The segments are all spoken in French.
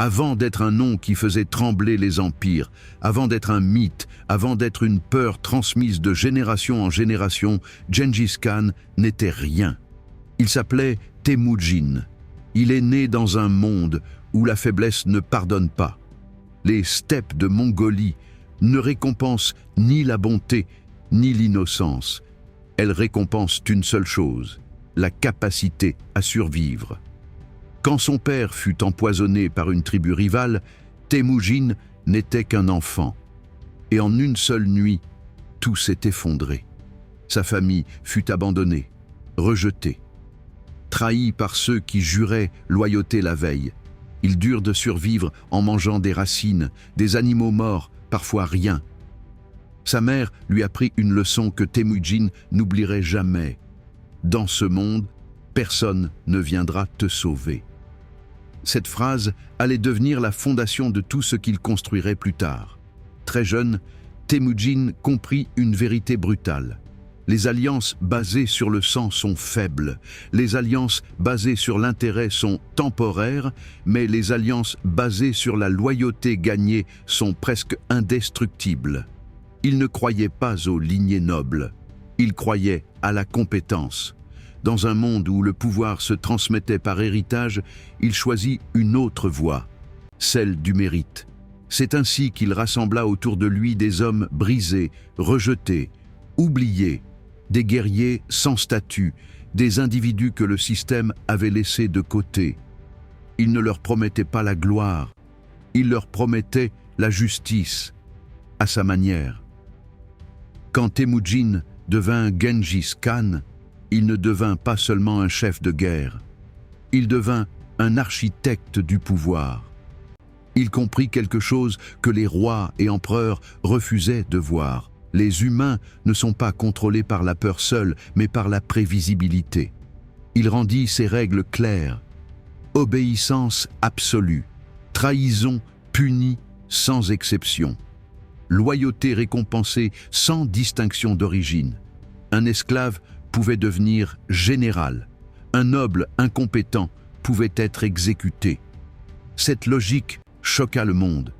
Avant d'être un nom qui faisait trembler les empires, avant d'être un mythe, avant d'être une peur transmise de génération en génération, Gengis Khan n'était rien. Il s'appelait Temujin. Il est né dans un monde où la faiblesse ne pardonne pas. Les steppes de Mongolie ne récompensent ni la bonté ni l'innocence. Elles récompensent une seule chose, la capacité à survivre. Quand son père fut empoisonné par une tribu rivale, Temujin n'était qu'un enfant. Et en une seule nuit, tout s'est effondré. Sa famille fut abandonnée, rejetée. Trahi par ceux qui juraient loyauté la veille, ils durent de survivre en mangeant des racines, des animaux morts, parfois rien. Sa mère lui apprit une leçon que Temujin n'oublierait jamais. Dans ce monde, personne ne viendra te sauver. Cette phrase allait devenir la fondation de tout ce qu'il construirait plus tard. Très jeune, Temujin comprit une vérité brutale. Les alliances basées sur le sang sont faibles. Les alliances basées sur l'intérêt sont temporaires, mais les alliances basées sur la loyauté gagnée sont presque indestructibles. Il ne croyait pas aux lignées nobles. Il croyait à la compétence. Dans un monde où le pouvoir se transmettait par héritage, il choisit une autre voie, celle du mérite. C'est ainsi qu'il rassembla autour de lui des hommes brisés, rejetés, oubliés, des guerriers sans statut, des individus que le système avait laissés de côté. Il ne leur promettait pas la gloire, il leur promettait la justice, à sa manière. Quand Temujin devint Gengis Khan, il ne devint pas seulement un chef de guerre, il devint un architecte du pouvoir. Il comprit quelque chose que les rois et empereurs refusaient de voir. Les humains ne sont pas contrôlés par la peur seule, mais par la prévisibilité. Il rendit ses règles claires. Obéissance absolue, trahison punie sans exception, loyauté récompensée sans distinction d'origine. Un esclave pouvait devenir général, un noble incompétent pouvait être exécuté. Cette logique choqua le monde,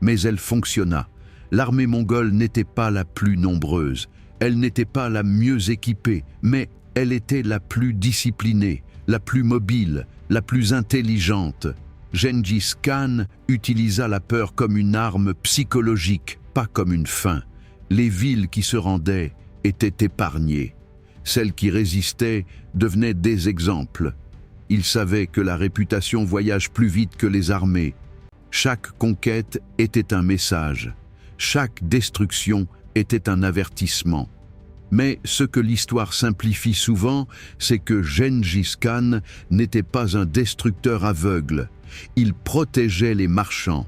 mais elle fonctionna. L'armée mongole n'était pas la plus nombreuse, elle n'était pas la mieux équipée, mais elle était la plus disciplinée, la plus mobile, la plus intelligente. Gengis Khan utilisa la peur comme une arme psychologique, pas comme une fin. Les villes qui se rendaient étaient épargnées. Celles qui résistaient devenaient des exemples. Il savait que la réputation voyage plus vite que les armées. Chaque conquête était un message. Chaque destruction était un avertissement. Mais ce que l'histoire simplifie souvent, c'est que Gengis Khan n'était pas un destructeur aveugle. Il protégeait les marchands.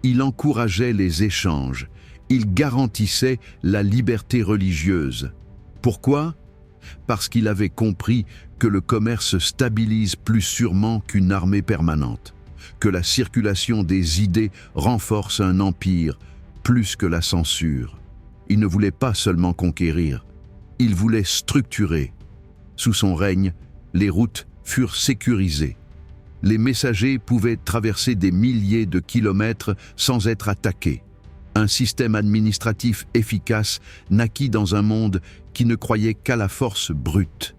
Il encourageait les échanges. Il garantissait la liberté religieuse. Pourquoi ? Parce qu'il avait compris que le commerce stabilise plus sûrement qu'une armée permanente, que la circulation des idées renforce un empire plus que la censure. Il ne voulait pas seulement conquérir, il voulait structurer. Sous son règne, les routes furent sécurisées. Les messagers pouvaient traverser des milliers de kilomètres sans être attaqués. Un système administratif efficace naquit dans un monde qui ne croyait qu'à la force brute.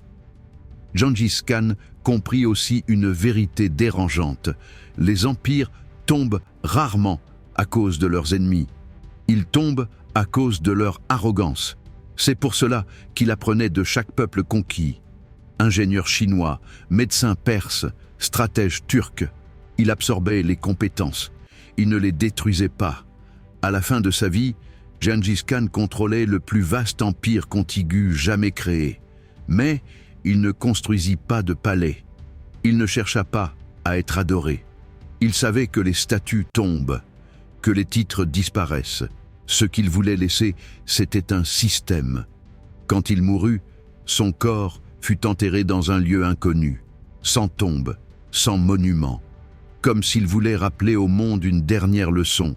Gengis Khan comprit aussi une vérité dérangeante. Les empires tombent rarement à cause de leurs ennemis. Ils tombent à cause de leur arrogance. C'est pour cela qu'il apprenait de chaque peuple conquis. Ingénieur chinois, médecin perse, stratège turc, il absorbait les compétences. Il ne les détruisait pas. À la fin de sa vie, Gengis Khan contrôlait le plus vaste empire contigu jamais créé. Mais il ne construisit pas de palais. Il ne chercha pas à être adoré. Il savait que les statues tombent, que les titres disparaissent. Ce qu'il voulait laisser, c'était un système. Quand il mourut, son corps fut enterré dans un lieu inconnu, sans tombe, sans monument, comme s'il voulait rappeler au monde une dernière leçon.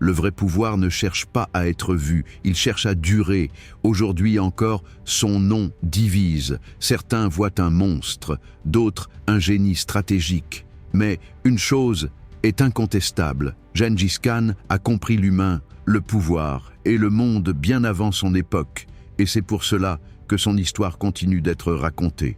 Le vrai pouvoir ne cherche pas à être vu, il cherche à durer. Aujourd'hui encore, son nom divise. Certains voient un monstre, d'autres un génie stratégique. Mais une chose est incontestable. Gengis Khan a compris l'humain, le pouvoir et le monde bien avant son époque, et c'est pour cela que son histoire continue d'être racontée.